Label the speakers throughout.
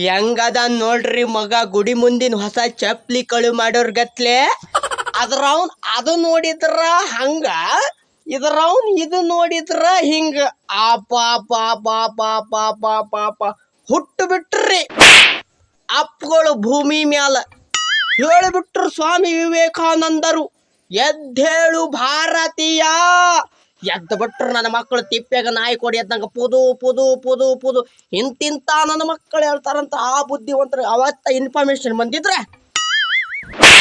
Speaker 1: ಹೆಂಗದ ನೋಡ್ರಿ ಮಗ ಗುಡಿ ಮುಂದಿನ ಹೊಸ ಚಪ್ಲಿ ಕಳು ಮಾಡೋರ್ ಗತ್ಲೆ ಅದ್ರವ್ನ್ ಅದು ನೋಡಿದ್ರ ಹಂಗ ಇದ್ರವ್ನ್ ಇದು ನೋಡಿದ್ರ ಹಿಂಗ ಪಾಪ ಹುಟ್ಟು ಬಿಟ್ರಿ ಅಪ್ಪಗಳು ಭೂಮಿ ಮ್ಯಾಲ ಹೇಳಿಬಿಟ್ರು ಸ್ವಾಮಿ ವಿವೇಕಾನಂದರು. ಎದ್ದೇಳು ಭಾರತೀಯ. ಎದ್ದು ಬಿಟ್ರು ನನ್ನ ಮಕ್ಕಳು ತಿಪ್ಪೆಗ ನಾಯಿ ಕೊಡಿ ಅದ್ದಂಗ ಪುದು ಪುದು ಪುದು ಪುದು ಇಂತಿಂತ ನನ್ನ ಮಕ್ಕಳು ಹೇಳ್ತಾರಂತ. ಆ ಬುದ್ಧಿವಂತರು ಅವತ್ತ ಇನ್ಫಾರ್ಮೇಶನ್ ಬಂದಿದ್ರೆ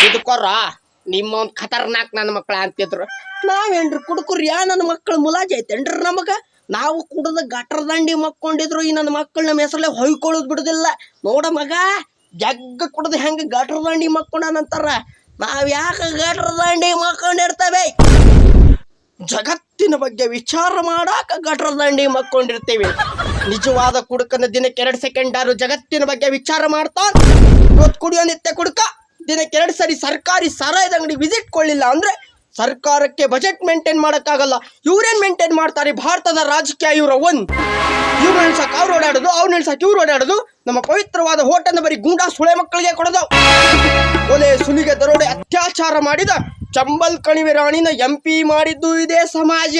Speaker 1: ಇದಕ್ಕೊರ ನಿಮ್ಮ ಒಂದು ಖತರ್ನಾಕ್ ನನ್ನ ಮಕ್ಕಳ ಅಂತಿದ್ರು. ನಾವೇನ್ರಿ ಕುಡುಕುರಿ ನನ್ನ ಮಕ್ಕಳು ಮುಲಾಜ್ ಐತೇನ್ರಿ ನಮಗ? ನಾವು ಕುಡಿದ ಗಟ್ರ ದಂಡಿ ಮಕ್ಕೊಂಡಿದ್ರು ಈ ನನ್ನ ಮಕ್ಕಳು ನಮ್ಮ ಹೆಸರಲ್ಲೇ ಹೊಯ್ಕೊಳ್ಳೋದು ಬಿಡುದಿಲ್ಲ. ನೋಡ ಮಗ ಜಗ್ಗ ಕುಡ್ದು ಹೆಂಗ ಗಟ್ರ ದಂಡಿ ಮಕ್ಕೊಂಡನಂತಾರ. ನಾವ್ ಯಾಕೆ ಗಟ್ರ ದಂಡಿ ಮಕ್ಕೊಂಡಿರ್ತೇವೆ? ಜಗತ್ತಿನ ಬಗ್ಗೆ ವಿಚಾರ ಮಾಡಾಕ ಗಟ್ರ ದಂಡಿ ಮಕ್ಕೊಂಡಿರ್ತೀವಿ. ನಿಜವಾದ ಕುಡುಕನ ದಿನಕ್ಕೆ 2 ಸೆಕೆಂಡ್ ಆದ್ರೂ ಜಗತ್ತಿನ ಬಗ್ಗೆ ವಿಚಾರ ಮಾಡ್ತಾ ಇವತ್ತು ಕುಡಿಯೋ ನಿತ್ಯ ಕುಡುಕ ದಿನಕ್ಕೆ 2 ಸರಿ ಸರ್ಕಾರಿ ಸಾರಾಯದ ಅಂಗಡಿ ವಿಸಿಟ್ ಕೊಳ್ಳಿಲ್ಲ ಅಂದ್ರೆ ಸರ್ಕಾರಕ್ಕೆ ಬಜೆಟ್ ಮೇಂಟೈನ್ ಮಾಡೋಕ್ಕಾಗಲ್ಲ. ಇವ್ರೇನ್ ಮೇಂಟೈನ್ ಮಾಡ್ತಾರೆ? ಭಾರತದ ರಾಜಕೀಯ ಇವ್ರ ಇವ್ರು ನಿಲ್ಸಕ್ ಅವ್ರು ಓಡಾಡೋದು, ಅವ್ರು ನಿಲ್ಸಕ್ ಇವ್ರು ಓಡಾಡೋದು. ನಮ್ಮ ಪವಿತ್ರವಾದ ಹೋಟೆಲ್ನ ಬರೀ ಗೂಂಡಾ ಸುಳೆ ಮಕ್ಕಳಿಗೆ ಕೊಡೋದು. ಕೊಲೆ ಸುಲಿಗೆ ದರೋಡೆ ಅತ್ಯಾಚಾರ ಮಾಡಿದ ಚಂಬಲ್ ಕಣಿವೆ ರಾಣಿನ MP ಮಾಡಿದ್ದು ಇದೇ ಸಮಾಜ.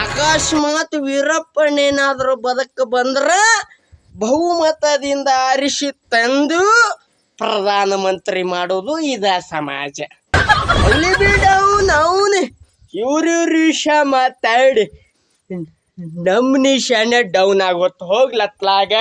Speaker 1: ಅಕಸ್ಮಾತ್ ವೀರಪ್ಪನೇನಾದ್ರೂ ಬದಕ ಬಂದ್ರ ಬಹುಮತದಿಂದ ಆರಿಸಿ ತಂದು ಪ್ರಧಾನ ಮಂತ್ರಿ ಮಾಡೋದು ಇದ ಸಮಾಜ. ಅಲ್ಲಿ ಬಿಡವ್ನ ಇವ್ರು ವಿಷಯ ಮಾತಾಡಿ ನಮ್ ನಿಶಾನೆ ಡೌನ್ ಆಗೋತ್ ಹೋಗ್ಲತ್ಲಾಗ.